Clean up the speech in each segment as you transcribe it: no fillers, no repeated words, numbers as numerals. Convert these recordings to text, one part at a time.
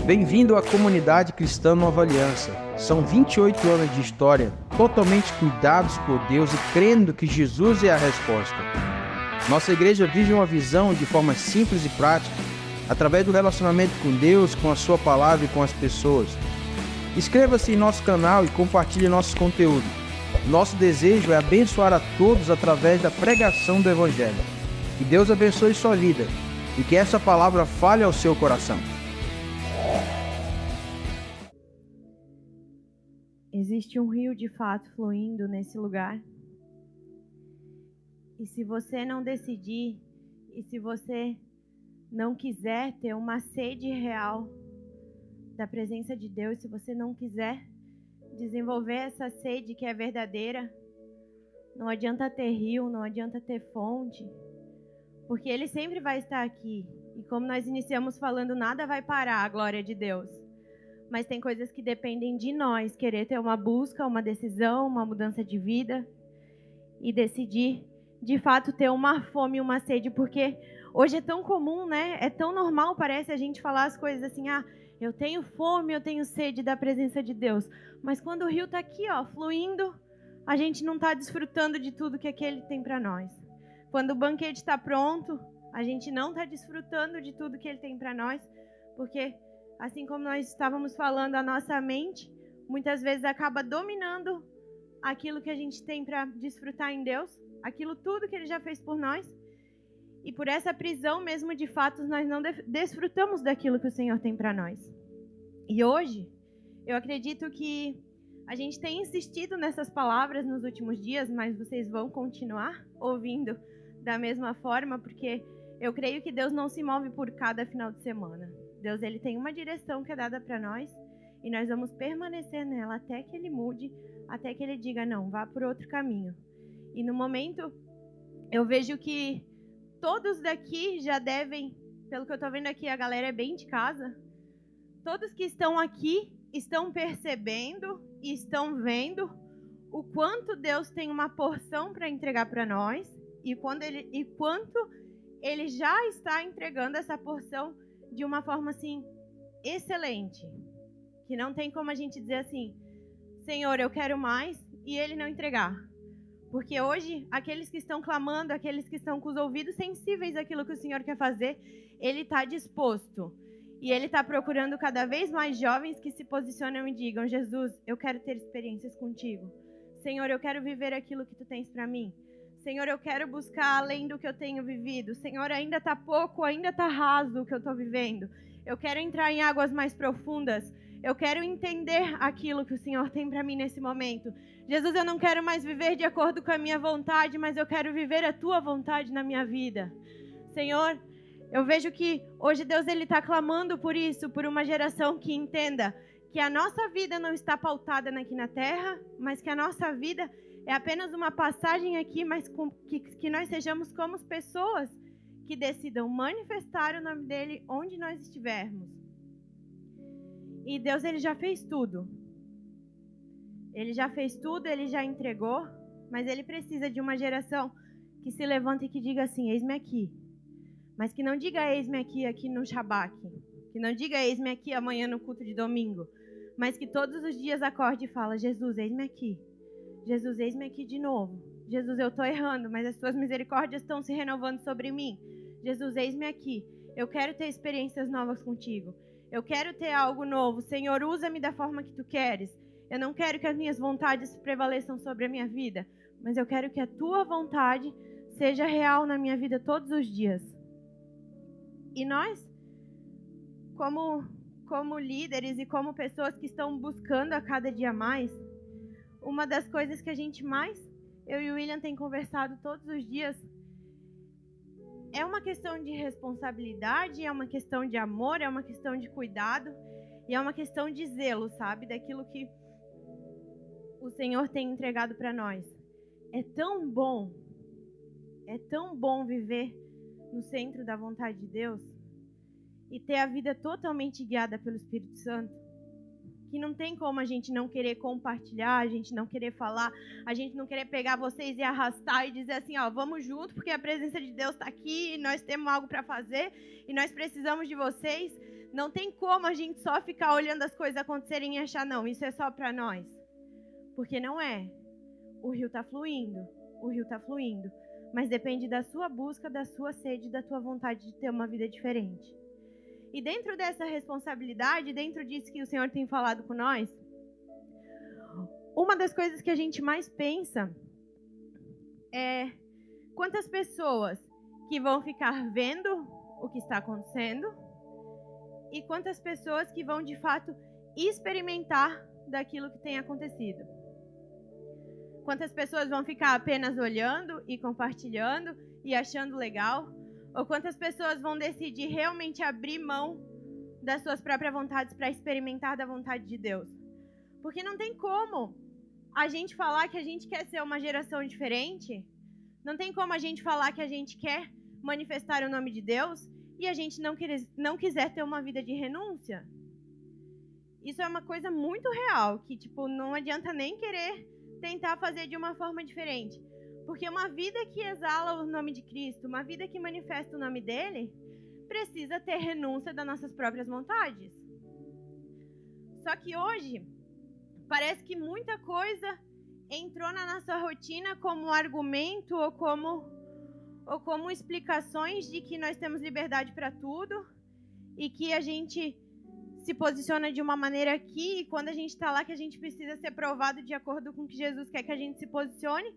Bem-vindo à comunidade cristã Nova Aliança. São 28 anos de história, totalmente cuidados por Deus e crendo que Jesus é a resposta. Nossa igreja vive uma visão de forma simples e prática, através do relacionamento com Deus, com a sua palavra e com as pessoas. Inscreva-se em nosso canal e compartilhe nosso conteúdo. Nosso desejo é abençoar a todos através da pregação do Evangelho. Que Deus abençoe sua vida e que essa palavra fale ao seu coração. Existe um rio de fato fluindo nesse lugar. E se você não decidir, e se você não quiser ter uma sede real da presença de Deus, se você não quiser desenvolver essa sede que é verdadeira, não adianta ter rio, não adianta ter fonte, porque Ele sempre vai estar aqui. E como nós iniciamos falando, nada vai parar a glória de Deus. Mas tem coisas que dependem de nós, querer ter uma busca, uma decisão, uma mudança de vida e decidir, de fato, ter uma fome, uma sede, porque hoje é tão comum, né? É tão normal, parece, a gente falar as coisas assim, eu tenho fome, eu tenho sede da presença de Deus. Mas quando o rio está aqui, fluindo, a gente não está desfrutando de tudo que Ele tem para nós. Quando o banquete está pronto, a gente não está desfrutando de tudo que Ele tem para nós, porque assim como nós estávamos falando, a nossa mente muitas vezes acaba dominando aquilo que a gente tem para desfrutar em Deus, aquilo tudo que Ele já fez por nós. E por essa prisão mesmo de fatos, nós não desfrutamos daquilo que o Senhor tem para nós. E hoje, eu acredito que a gente tem insistido nessas palavras nos últimos dias, mas vocês vão continuar ouvindo da mesma forma, porque eu creio que Deus não se move por cada final de semana. Deus, Ele tem uma direção que é dada para nós e nós vamos permanecer nela até que Ele mude, até que Ele diga, não, vá por outro caminho. E no momento, eu vejo que todos daqui já devem, pelo que eu estou vendo aqui, a galera é bem de casa, todos que estão aqui estão percebendo e estão vendo o quanto Deus tem uma porção para entregar para nós e quanto Ele já está entregando essa porção de uma forma assim excelente, que não tem como a gente dizer assim, Senhor, eu quero mais, e Ele não entregar. Porque hoje, aqueles que estão clamando, aqueles que estão com os ouvidos sensíveis àquilo que o Senhor quer fazer, Ele está disposto. E Ele está procurando cada vez mais jovens que se posicionam e digam, Jesus, eu quero ter experiências contigo. Senhor, eu quero viver aquilo que Tu tens para mim. Senhor, eu quero buscar além do que eu tenho vivido. Senhor, ainda está pouco, ainda está raso o que eu estou vivendo. Eu quero entrar em águas mais profundas. Eu quero entender aquilo que o Senhor tem para mim nesse momento. Jesus, eu não quero mais viver de acordo com a minha vontade, mas eu quero viver a Tua vontade na minha vida. Senhor, eu vejo que hoje Deus Ele está clamando por isso, por uma geração que entenda que a nossa vida não está pautada aqui na terra, mas que a nossa vida é apenas uma passagem aqui, mas que nós sejamos como pessoas que decidam manifestar o nome dEle onde nós estivermos. E Deus, Ele já fez tudo. Ele já fez tudo, Ele já entregou, mas Ele precisa de uma geração que se levante e que diga assim, eis-me aqui. Mas que não diga eis-me aqui no Shabat, que não diga eis-me aqui amanhã no culto de domingo, mas que todos os dias acorde e fala, Jesus, eis-me aqui. Jesus, eis-me aqui de novo. Jesus, eu estou errando, mas as Tuas misericórdias estão se renovando sobre mim. Jesus, eis-me aqui. Eu quero ter experiências novas contigo. Eu quero ter algo novo. Senhor, usa-me da forma que Tu queres. Eu não quero que as minhas vontades prevaleçam sobre a minha vida, mas eu quero que a Tua vontade seja real na minha vida todos os dias. E nós, como líderes e como pessoas que estão buscando a cada dia mais, uma das coisas que a gente mais, eu e o William, tem conversado todos os dias, é uma questão de responsabilidade, é uma questão de amor, é uma questão de cuidado e é uma questão de zelo, sabe? Daquilo que o Senhor tem entregado para nós. É tão bom viver no centro da vontade de Deus e ter a vida totalmente guiada pelo Espírito Santo, que não tem como a gente não querer compartilhar, a gente não querer falar, a gente não querer pegar vocês e arrastar e dizer assim, vamos junto, porque a presença de Deus está aqui, e nós temos algo para fazer, e nós precisamos de vocês. Não tem como a gente só ficar olhando as coisas acontecerem e achar, não, isso é só para nós. Porque não é. O rio está fluindo. O rio está fluindo. Mas depende da sua busca, da sua sede, da tua vontade de ter uma vida diferente. E dentro dessa responsabilidade, dentro disso que o Senhor tem falado com nós, uma das coisas que a gente mais pensa é quantas pessoas que vão ficar vendo o que está acontecendo e quantas pessoas que vão, de fato, experimentar daquilo que tem acontecido. Quantas pessoas vão ficar apenas olhando e compartilhando e achando legal? Ou quantas pessoas vão decidir realmente abrir mão das suas próprias vontades para experimentar da vontade de Deus? Porque não tem como a gente falar que a gente quer ser uma geração diferente, não tem como a gente falar que a gente quer manifestar o nome de Deus e a gente não quiser ter uma vida de renúncia. Isso é uma coisa muito real, que tipo, não adianta nem querer tentar fazer de uma forma diferente. Porque uma vida que exala o nome de Cristo, uma vida que manifesta o nome dele, precisa ter renúncia das nossas próprias vontades. Só que hoje, parece que muita coisa entrou na nossa rotina como argumento ou como explicações de que nós temos liberdade para tudo e que a gente se posiciona de uma maneira aqui e quando a gente está lá que a gente precisa ser provado de acordo com o que Jesus quer que a gente se posicione,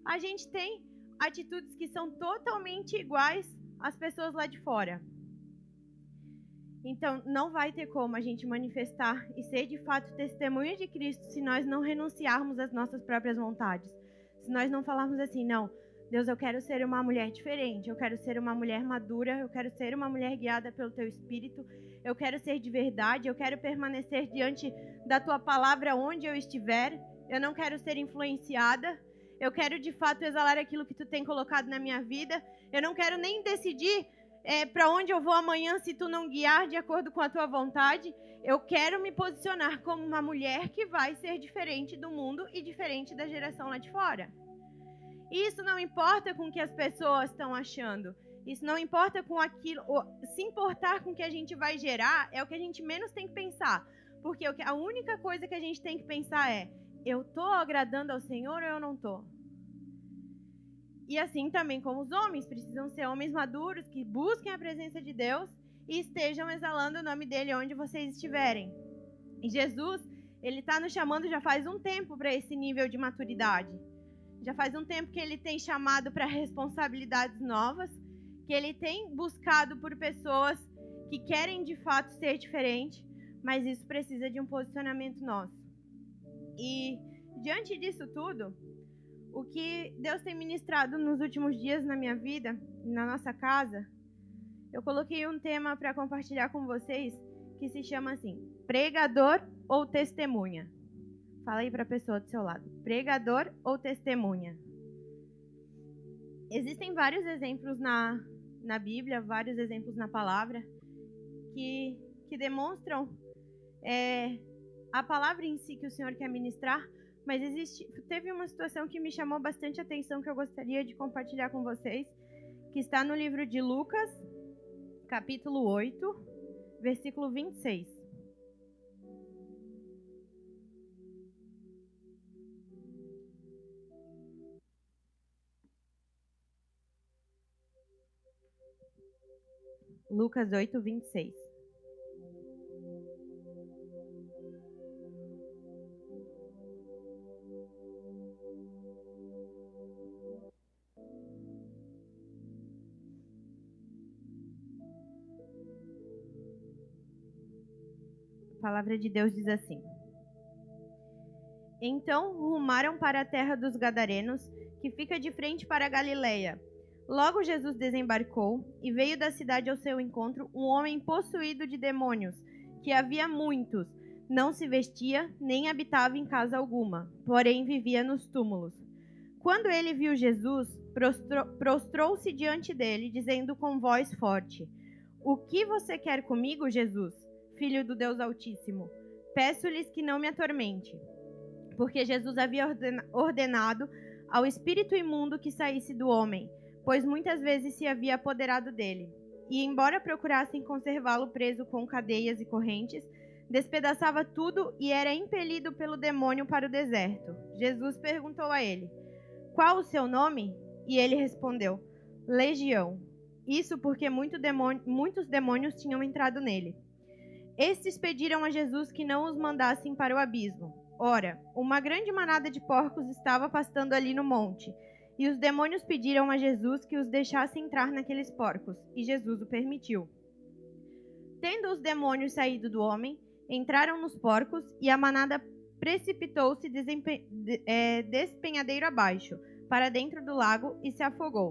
a gente tem atitudes que são totalmente iguais às pessoas lá de fora. Então, não vai ter como a gente manifestar e ser de fato testemunha de Cristo se nós não renunciarmos às nossas próprias vontades. Se nós não falarmos assim, não, Deus, eu quero ser uma mulher diferente, eu quero ser uma mulher madura, eu quero ser uma mulher guiada pelo Teu Espírito, eu quero ser de verdade, eu quero permanecer diante da Tua palavra onde eu estiver, eu não quero ser influenciada, eu quero de fato exalar aquilo que Tu tem colocado na minha vida, eu não quero nem decidir para onde eu vou amanhã se Tu não guiar de acordo com a Tua vontade, eu quero me posicionar como uma mulher que vai ser diferente do mundo e diferente da geração lá de fora. Isso não importa com o que as pessoas estão achando. Isso não importa com aquilo. Se importar com o que a gente vai gerar é o que a gente menos tem que pensar. Porque a única coisa que a gente tem que pensar é: eu estou agradando ao Senhor ou eu não estou? E assim também como os homens precisam ser homens maduros que busquem a presença de Deus e estejam exalando o nome dele onde vocês estiverem. E Jesus, ele está nos chamando já faz um tempo para esse nível de maturidade. Já faz um tempo que ele tem chamado para responsabilidades novas, que ele tem buscado por pessoas que querem de fato ser diferente, mas isso precisa de um posicionamento nosso. E diante disso tudo, o que Deus tem ministrado nos últimos dias na minha vida, na nossa casa, eu coloquei um tema para compartilhar com vocês que se chama assim, pregador ou testemunha? Fala aí para a pessoa do seu lado. Pregador ou testemunha? Existem vários exemplos na Bíblia, vários exemplos na palavra, que demonstram a palavra em si que o Senhor quer ministrar, mas teve uma situação que me chamou bastante atenção que eu gostaria de compartilhar com vocês, que está no livro de Lucas, capítulo 8, versículo 26. Lucas 8, 26. A palavra de Deus diz assim: Então rumaram para a terra dos Gadarenos, que fica de frente para a Galileia. Logo Jesus desembarcou e veio da cidade ao seu encontro um homem possuído de demônios, que havia muitos, não se vestia nem habitava em casa alguma, porém vivia nos túmulos. Quando ele viu Jesus, prostrou-se diante dele, dizendo com voz forte: O que você quer comigo, Jesus, Filho do Deus Altíssimo? Peço-lhes que não me atormente. Porque Jesus havia ordenado ao espírito imundo que saísse do homem, pois muitas vezes se havia apoderado dele. e, embora procurassem conservá-lo preso com cadeias e correntes, despedaçava tudo e era impelido pelo demônio para o deserto. Jesus perguntou a ele: "Qual o seu nome?" E ele respondeu: "Legião." Isso porque muitos demônios tinham entrado nele. Estes pediram a Jesus que não os mandassem para o abismo. Ora, uma grande manada de porcos estava pastando ali no monte, e os demônios pediram a Jesus que os deixasse entrar naqueles porcos, e Jesus o permitiu. Tendo os demônios saído do homem, entraram nos porcos, e a manada precipitou-se despenhadeiro abaixo, para dentro do lago, e se afogou.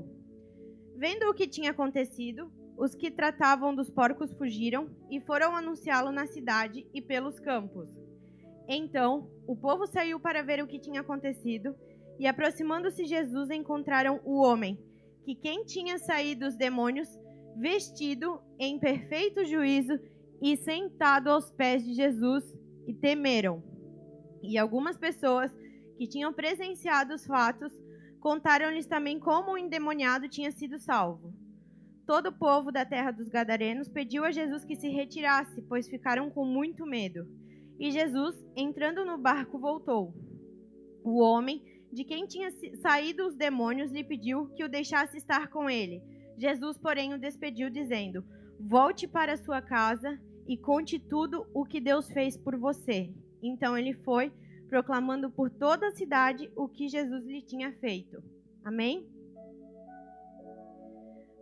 Vendo o que tinha acontecido, os que tratavam dos porcos fugiram e foram anunciá-lo na cidade e pelos campos. Então, o povo saiu para ver o que tinha acontecido, e aproximando-se Jesus, encontraram o homem, que quem tinha saído os demônios, vestido em perfeito juízo e sentado aos pés de Jesus, e temeram. E algumas pessoas que tinham presenciado os fatos contaram-lhes também como o endemoniado tinha sido salvo. Todo o povo da terra dos Gadarenos pediu a Jesus que se retirasse, pois ficaram com muito medo. E Jesus, entrando no barco, voltou. O homem, de quem tinha saído os demônios, lhe pediu que o deixasse estar com ele. Jesus, porém, o despediu, dizendo: "Volte para sua casa e conte tudo o que Deus fez por você." Então ele foi, proclamando por toda a cidade o que Jesus lhe tinha feito. Amém?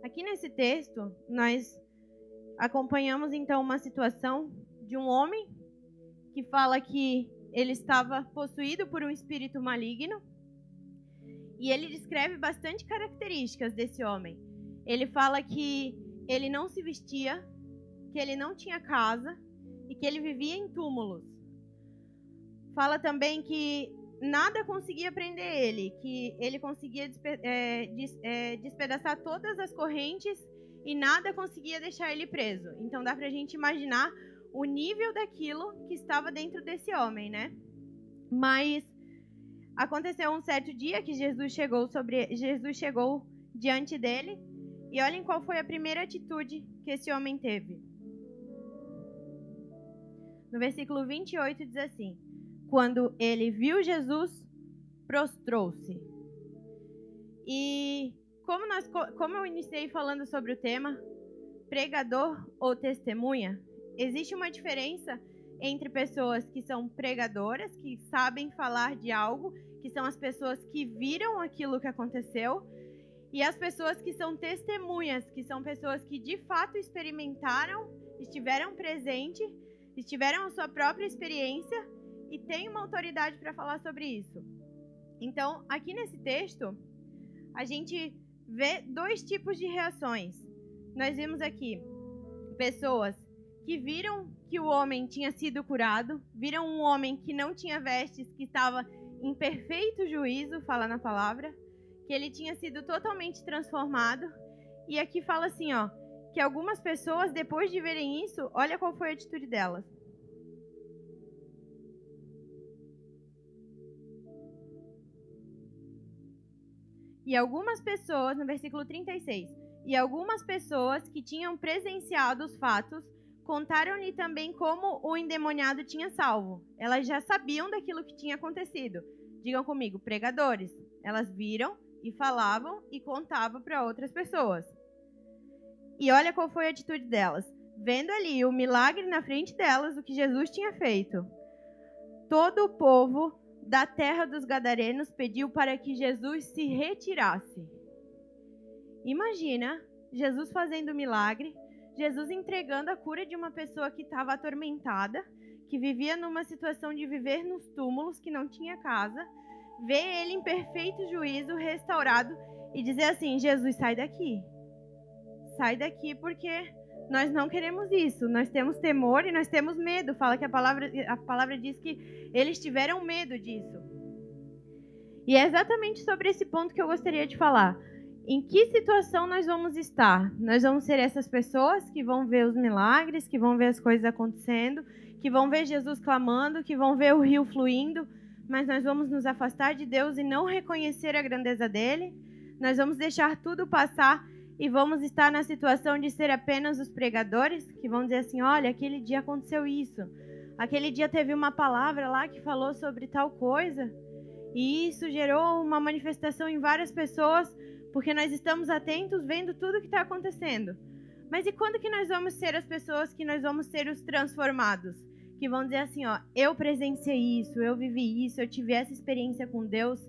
Aqui nesse texto, nós acompanhamos então uma situação de um homem que fala que ele estava possuído por um espírito maligno, e ele descreve bastante características desse homem. Ele fala que ele não se vestia, que ele não tinha casa e que ele vivia em túmulos. Fala também que nada conseguia prender ele, que ele conseguia despedaçar todas as correntes e nada conseguia deixar ele preso. Então dá pra gente imaginar o nível daquilo que estava dentro desse homem, né? Mas aconteceu um certo dia que Jesus chegou diante dele, e olhem qual foi a primeira atitude que esse homem teve. No versículo 28 diz assim: "Quando ele viu Jesus, prostrou-se." E como eu iniciei falando sobre o tema, pregador ou testemunha, existe uma diferença entre pessoas que são pregadoras, que sabem falar de algo, que são as pessoas que viram aquilo que aconteceu, e as pessoas que são testemunhas, que são pessoas que de fato experimentaram, estiveram presentes, tiveram a sua própria experiência e têm uma autoridade para falar sobre isso. Então, aqui nesse texto, a gente vê dois tipos de reações. Nós vimos aqui pessoas que viram que o homem tinha sido curado, viram um homem que não tinha vestes, que estava em perfeito juízo, fala na palavra, que ele tinha sido totalmente transformado. E aqui fala assim, ó, que algumas pessoas, depois de verem isso, olha qual foi a atitude delas. E algumas pessoas, no versículo 36, e algumas pessoas que tinham presenciado os fatos, contaram-lhe também como o endemoniado tinha salvo. Elas já sabiam daquilo que tinha acontecido. Digam comigo, pregadores. Elas viram e falavam e contavam para outras pessoas. E olha qual foi a atitude delas. Vendo ali o milagre na frente delas, o que Jesus tinha feito. Todo o povo da terra dos Gadarenos pediu para que Jesus se retirasse. Imagina Jesus fazendo milagre, Jesus entregando a cura de uma pessoa que estava atormentada, que vivia numa situação de viver nos túmulos, que não tinha casa, ver ele em perfeito juízo, restaurado, e dizer assim: Jesus, sai daqui. Sai daqui, porque nós não queremos isso. Nós temos temor e nós temos medo. Fala que a palavra diz que eles tiveram medo disso. E é exatamente sobre esse ponto que eu gostaria de falar. Em que situação nós vamos estar? Nós vamos ser essas pessoas que vão ver os milagres, que vão ver as coisas acontecendo, que vão ver Jesus clamando, que vão ver o rio fluindo, mas nós vamos nos afastar de Deus e não reconhecer a grandeza dele? Nós vamos deixar tudo passar e vamos estar na situação de ser apenas os pregadores, que vão dizer assim, olha, aquele dia aconteceu isso, aquele dia teve uma palavra lá que falou sobre tal coisa, e isso gerou uma manifestação em várias pessoas, porque nós estamos atentos, vendo tudo que está acontecendo. Mas e quando que nós vamos ser as pessoas que nós vamos ser os transformados? Que vão dizer assim, ó, eu presenciei isso, eu vivi isso, eu tive essa experiência com Deus,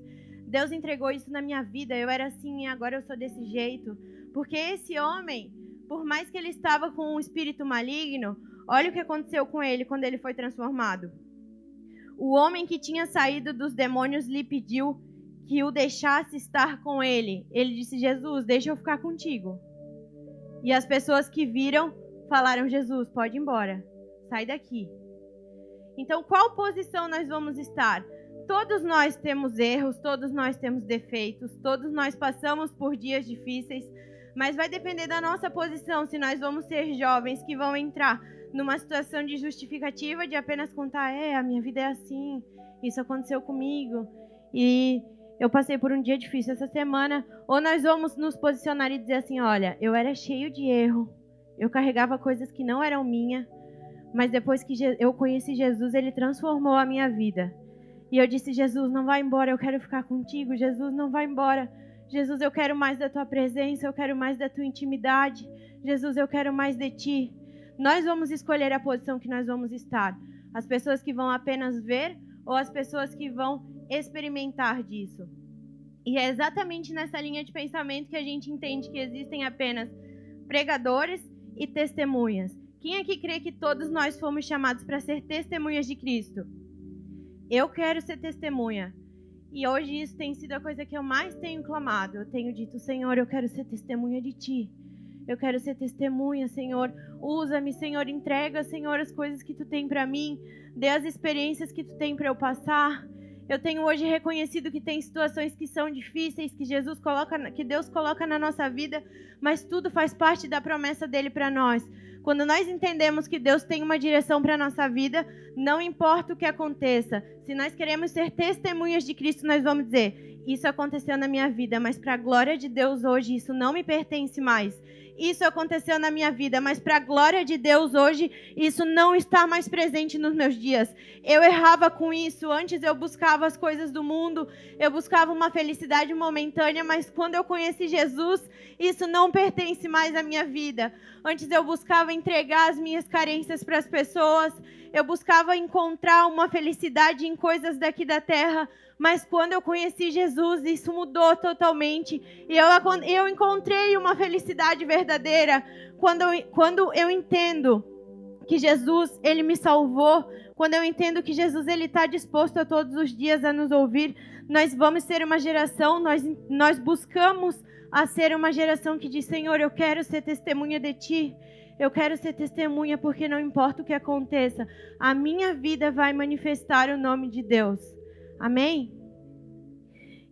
Deus entregou isso na minha vida, eu era assim e agora eu sou desse jeito. Porque esse homem, por mais que ele estava com um espírito maligno, olha o que aconteceu com ele quando ele foi transformado. O homem que tinha saído dos demônios lhe pediu que o deixasse estar com ele. Ele disse, Jesus, deixa eu ficar contigo. E as pessoas que viram falaram, Jesus, pode ir embora, sai daqui. Então, qual posição nós vamos estar? Todos nós temos erros, todos nós temos defeitos, todos nós passamos por dias difíceis, mas vai depender da nossa posição, se nós vamos ser jovens que vão entrar numa situação de justificativa, de apenas contar, a minha vida é assim, isso aconteceu comigo, e eu passei por um dia difícil essa semana, ou nós vamos nos posicionar e dizer assim, olha, eu era cheio de erro, eu carregava coisas que não eram minhas, mas depois que eu conheci Jesus, Ele transformou a minha vida. E eu disse, Jesus, não vai embora, eu quero ficar contigo. Jesus, não vai embora. Jesus, eu quero mais da tua presença, eu quero mais da tua intimidade. Jesus, eu quero mais de ti. Nós vamos escolher a posição que nós vamos estar. As pessoas que vão apenas ver ou as pessoas que vão experimentar disso. E é exatamente nessa linha de pensamento que a gente entende que existem apenas pregadores e testemunhas. Quem aqui crê que todos nós fomos chamados para ser testemunhas de Cristo? Eu quero ser testemunha. E hoje isso tem sido a coisa que eu mais tenho clamado. Eu tenho dito, Senhor, eu quero ser testemunha de Ti. Eu quero ser testemunha, Senhor. Usa-me, Senhor. Entrega, Senhor, as coisas que Tu tem para mim. Dê as experiências que Tu tem para eu passar. Eu tenho hoje reconhecido que tem situações que são difíceis, que Deus coloca na nossa vida, mas tudo faz parte da promessa dele para nós. Quando nós entendemos que Deus tem uma direção para a nossa vida, não importa o que aconteça. Se nós queremos ser testemunhas de Cristo, nós vamos dizer, isso aconteceu na minha vida, mas para a glória de Deus hoje, isso não me pertence mais. Isso aconteceu na minha vida, mas para a glória de Deus hoje, isso não está mais presente nos meus dias. Eu errava com isso, antes eu buscava as coisas do mundo, eu buscava uma felicidade momentânea, mas quando eu conheci Jesus, isso não pertence mais à minha vida. Antes eu buscava entregar as minhas carências para as pessoas, eu buscava encontrar uma felicidade em coisas daqui da terra, mas quando eu conheci Jesus, isso mudou totalmente. E eu encontrei uma felicidade verdadeira quando eu entendo que Jesus, Ele me salvou. Quando eu entendo que Jesus, Ele está disposto a todos os dias a nos ouvir. Nós vamos ser uma geração, nós buscamos a ser uma geração que diz, Senhor, eu quero ser testemunha de Ti. Eu quero ser testemunha porque não importa o que aconteça, a minha vida vai manifestar o nome de Deus. Amém?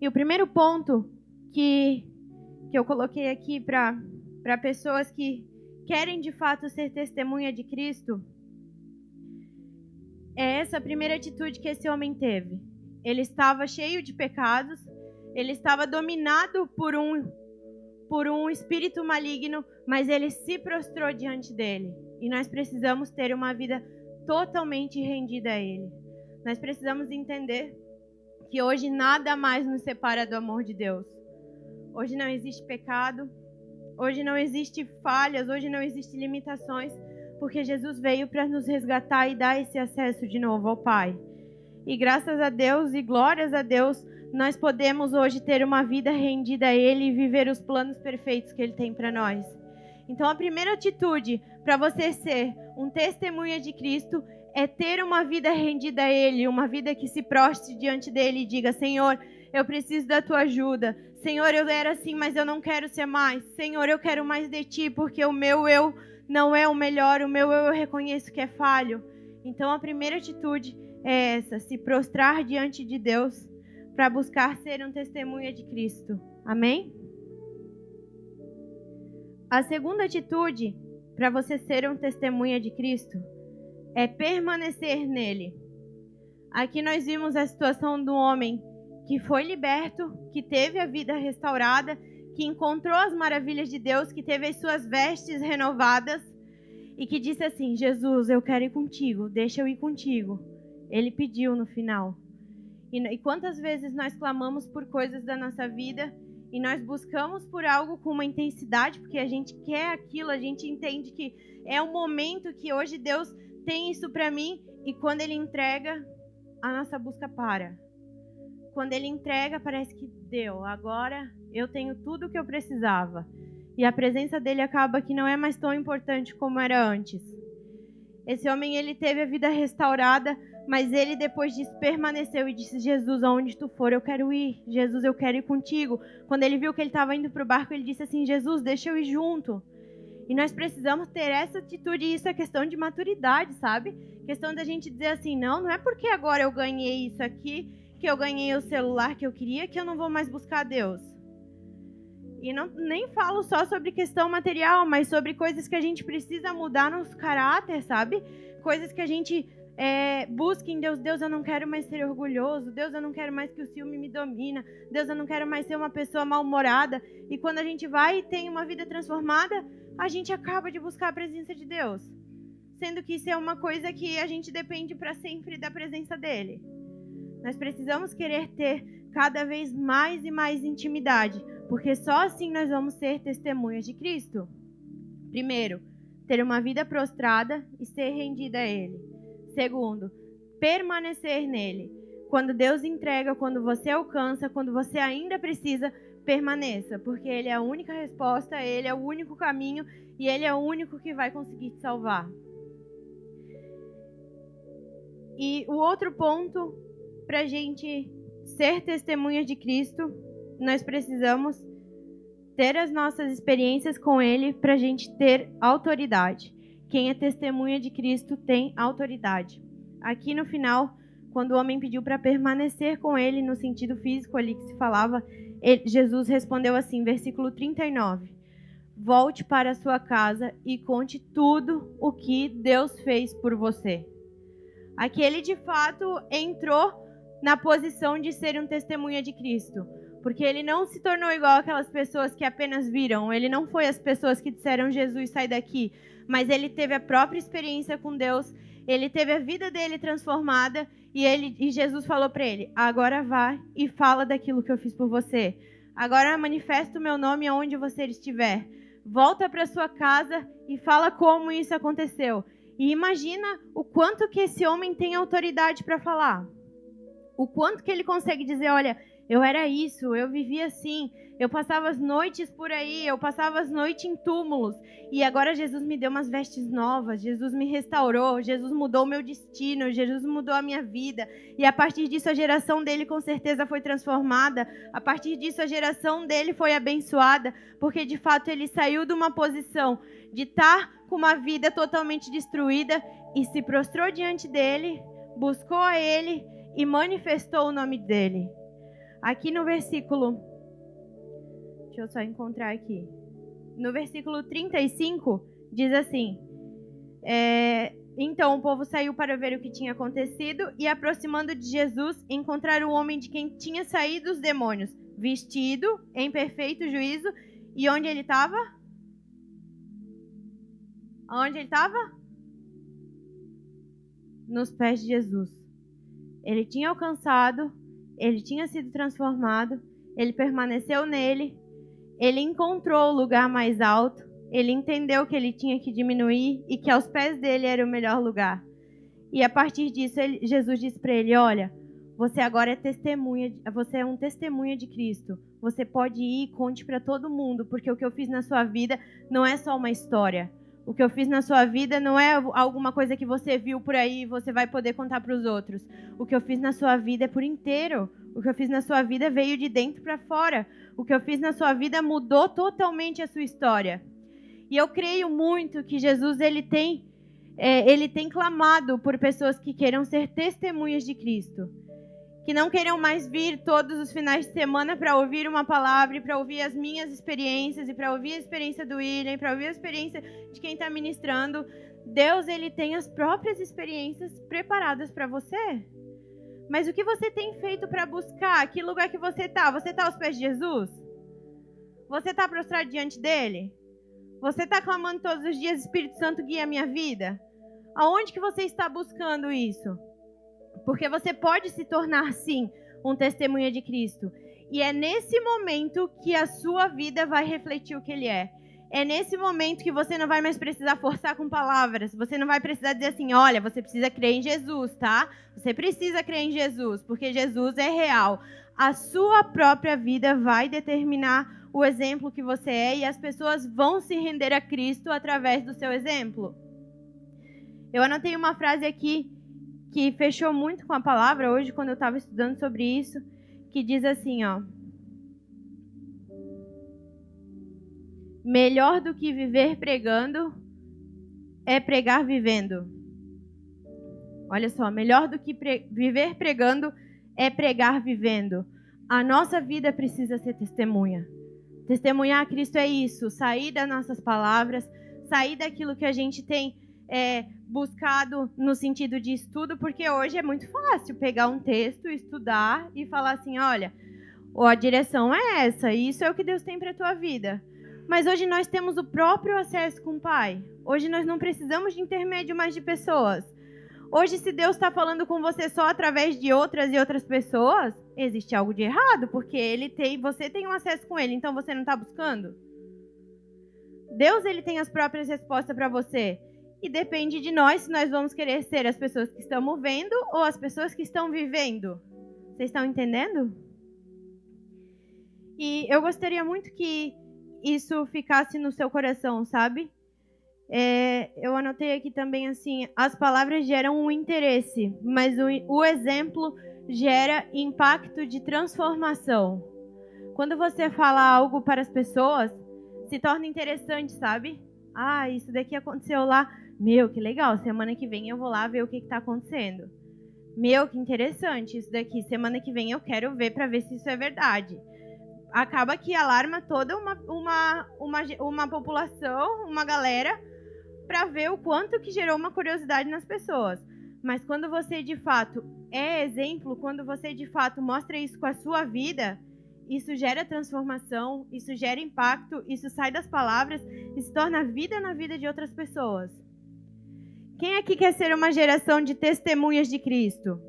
E o primeiro ponto que eu coloquei aqui para pessoas que querem de fato ser testemunha de Cristo é essa primeira atitude que esse homem teve. Ele estava cheio de pecados, ele estava dominado por um espírito maligno, mas ele se prostrou diante dele. E nós precisamos ter uma vida totalmente rendida a Ele. Nós precisamos entender que hoje nada mais nos separa do amor de Deus. Hoje não existe pecado, hoje não existe falhas, hoje não existe limitações, porque Jesus veio para nos resgatar e dar esse acesso de novo ao Pai. E graças a Deus e glórias a Deus, nós podemos hoje ter uma vida rendida a Ele e viver os planos perfeitos que Ele tem para nós. Então a primeira atitude para você ser um testemunha de Cristo é ter uma vida rendida a Ele, uma vida que se prostre diante dEle e diga, Senhor, eu preciso da Tua ajuda. Senhor, eu era assim, mas eu não quero ser mais. Senhor, eu quero mais de Ti, porque o meu eu não é o melhor, o meu eu reconheço que é falho. Então a primeira atitude é essa, se prostrar diante de Deus para buscar ser um testemunha de Cristo. Amém? A segunda atitude para você ser um testemunha de Cristo é permanecer nele. Aqui nós vimos a situação do homem que foi liberto, que teve a vida restaurada, que encontrou as maravilhas de Deus, que teve as suas vestes renovadas e que disse assim: Jesus, eu quero ir contigo, deixa eu ir contigo. Ele pediu no final. E quantas vezes nós clamamos por coisas da nossa vida e nós buscamos por algo com uma intensidade, porque a gente quer aquilo, a gente entende que é o momento que hoje Deus tem isso para mim, e quando Ele entrega, a nossa busca para. Quando Ele entrega, parece que deu, agora eu tenho tudo o que eu precisava. E a presença dEle acaba que não é mais tão importante como era antes. Esse homem, ele teve a vida restaurada, mas ele depois disso permaneceu e disse: Jesus, aonde tu for, eu quero ir. Jesus, eu quero ir contigo. Quando ele viu que ele estava indo para o barco, ele disse assim: Jesus, deixa eu ir junto. E nós precisamos ter essa atitude, e isso é questão de maturidade, sabe? Questão da gente dizer assim: não é porque agora eu ganhei isso aqui, que eu ganhei o celular que eu queria, que eu não vou mais buscar Deus. E nem falo só sobre questão material, mas sobre coisas que a gente precisa mudar nosso caráter, sabe? Coisas que a gente busca em Deus. Deus, eu não quero mais ser orgulhoso. Deus, eu não quero mais que o ciúme me domina. Deus, eu não quero mais ser uma pessoa mal-humorada. E quando a gente vai e tem uma vida transformada, a gente acaba de buscar a presença de Deus. Sendo que isso é uma coisa que a gente depende para sempre da presença dEle. Nós precisamos querer ter cada vez mais e mais intimidade, porque só assim nós vamos ser testemunhas de Cristo. Primeiro, ter uma vida prostrada e ser rendida a Ele. Segundo, permanecer nele. Quando Deus entrega, quando você alcança, quando você ainda precisa, permaneça, porque Ele é a única resposta, Ele é o único caminho e Ele é o único que vai conseguir te salvar. E o outro ponto, para a gente ser testemunha de Cristo, nós precisamos ter as nossas experiências com Ele para a gente ter autoridade. Quem é testemunha de Cristo tem autoridade. Aqui no final, quando o homem pediu para permanecer com Ele, no sentido físico ali que se falava, Jesus respondeu assim, versículo 39. Volte para a sua casa e conte tudo o que Deus fez por você. Aqui ele de fato entrou na posição de ser um testemunha de Cristo. Porque ele não se tornou igual aquelas pessoas que apenas viram. Ele não foi as pessoas que disseram: Jesus, sai daqui. Mas ele teve a própria experiência com Deus. Ele teve a vida dele transformada. E Jesus falou para ele: agora vá e fala daquilo que eu fiz por você. Agora manifesta o meu nome aonde você estiver. Volta para sua casa e fala como isso aconteceu. E imagina o quanto que esse homem tem autoridade para falar. O quanto que ele consegue dizer: olha, eu era isso, eu vivia assim, eu passava as noites por aí, eu passava as noites em túmulos, e agora Jesus me deu umas vestes novas, Jesus me restaurou, Jesus mudou o meu destino, Jesus mudou a minha vida, e a partir disso a geração dele com certeza foi transformada, a partir disso a geração dele foi abençoada, porque de fato ele saiu de uma posição de estar com uma vida totalmente destruída e se prostrou diante dele, buscou a ele e manifestou o nome dele. Aqui no versículo, deixa eu só encontrar aqui, no versículo 35, diz assim, então o povo saiu para ver o que tinha acontecido e aproximando de Jesus, encontraram o homem de quem tinha saído os demônios, vestido, em perfeito juízo, e onde ele estava? Onde ele estava? Nos pés de Jesus. Ele tinha alcançado, ele tinha sido transformado, ele permaneceu nele, ele encontrou o lugar mais alto, ele entendeu que ele tinha que diminuir e que aos pés dele era o melhor lugar. E a partir disso, Jesus disse para ele: olha, você agora é testemunha, você é um testemunha de Cristo. Você pode ir e conte para todo mundo, porque o que eu fiz na sua vida não é só uma história. O que eu fiz na sua vida não é alguma coisa que você viu por aí e você vai poder contar para os outros. O que eu fiz na sua vida é por inteiro. O que eu fiz na sua vida veio de dentro para fora. O que eu fiz na sua vida mudou totalmente a sua história. E eu creio muito que Jesus ele tem clamado por pessoas que queiram ser testemunhas de Cristo. Que não queiram mais vir todos os finais de semana para ouvir uma palavra e para ouvir as minhas experiências e para ouvir a experiência do William, para ouvir a experiência de quem está ministrando. Deus, ele tem as próprias experiências preparadas para você. Mas o que você tem feito para buscar? Que lugar que você está? Você está aos pés de Jesus? Você está prostrado diante dele? Você está clamando todos os dias, Espírito Santo, guia a minha vida? Aonde que você está buscando isso? Porque você pode se tornar, sim, um testemunha de Cristo. E é nesse momento que a sua vida vai refletir o que ele é. É nesse momento que você não vai mais precisar forçar com palavras. Você não vai precisar dizer assim, olha, você precisa crer em Jesus, tá? Você precisa crer em Jesus, porque Jesus é real. A sua própria vida vai determinar o exemplo que você é e as pessoas vão se render a Cristo através do seu exemplo. Eu anotei uma frase aqui que fechou muito com a palavra hoje, quando eu estava estudando sobre isso, que diz assim, ó. Melhor do que viver pregando é pregar vivendo. Olha só, melhor do que viver pregando é pregar vivendo. A nossa vida precisa ser testemunha. Testemunhar a Cristo é isso, sair das nossas palavras, sair daquilo que a gente tem buscado no sentido de estudo, porque hoje é muito fácil pegar um texto, estudar e falar assim, olha, a direção é essa, e isso é o que Deus tem para a tua vida. Mas hoje nós temos o próprio acesso com o Pai. Hoje nós não precisamos de intermédio mais de pessoas. Hoje, se Deus está falando com você só através de outras e outras pessoas, existe algo de errado, porque você tem um acesso com Ele, então você não está buscando? Deus, Ele tem as próprias respostas para você. E depende de nós se nós vamos querer ser as pessoas que estamos vendo ou as pessoas que estão vivendo. Vocês estão entendendo? E eu gostaria muito que isso ficasse no seu coração, sabe? Eu anotei aqui também assim, as palavras geram um interesse, mas o exemplo gera impacto de transformação. Quando você fala algo para as pessoas, se torna interessante, sabe? Ah, isso daqui aconteceu lá. Meu, que legal, semana que vem eu vou lá ver o que está acontecendo. Meu, que interessante isso daqui, semana que vem eu quero ver para ver se isso é verdade. Acaba que alarma toda uma população, uma galera, para ver o quanto que gerou uma curiosidade nas pessoas. Mas quando você de fato é exemplo, quando você de fato mostra isso com a sua vida, isso gera transformação, isso gera impacto, isso sai das palavras e se torna vida na vida de outras pessoas. Quem aqui quer ser uma geração de testemunhas de Cristo?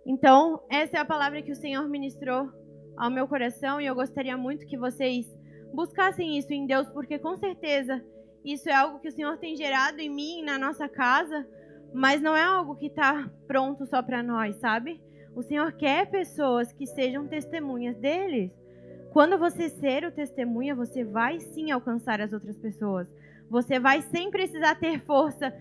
Então, essa é a palavra que o Senhor ministrou ao meu coração e eu gostaria muito que vocês buscassem isso em Deus, porque com certeza isso é algo que o Senhor tem gerado em mim, na nossa casa, mas não é algo que está pronto só para nós, sabe? O Senhor quer pessoas que sejam testemunhas deles. Quando você ser o testemunha, você vai sim alcançar as outras pessoas. Você vai, sem precisar ter força,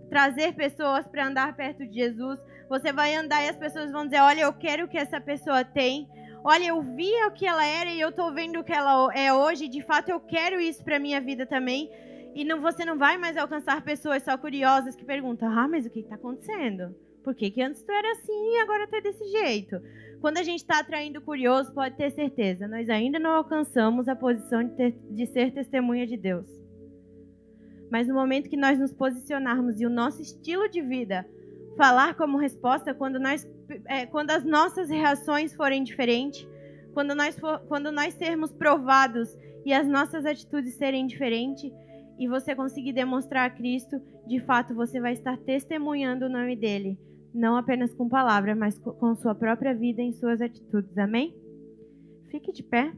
trazer pessoas para andar perto de Jesus. Você vai andar e as pessoas vão dizer, olha, eu quero o que essa pessoa tem. Olha, eu via o que ela era e eu estou vendo o que ela é hoje. De fato, eu quero isso para a minha vida também. E você não vai mais alcançar pessoas só curiosas que perguntam, mas o que está acontecendo? Por que antes tu era assim e agora está desse jeito? Quando a gente está atraindo curioso, pode ter certeza, nós ainda não alcançamos a posição de ser testemunha de Deus. Mas no momento que nós nos posicionarmos e o nosso estilo de vida falar como resposta, quando as nossas reações forem diferentes, quando nós sermos provados e as nossas atitudes serem diferentes, e você conseguir demonstrar a Cristo, de fato você vai estar testemunhando o nome dele, não apenas com palavras, mas com sua própria vida e em suas atitudes. Amém? Fique de pé.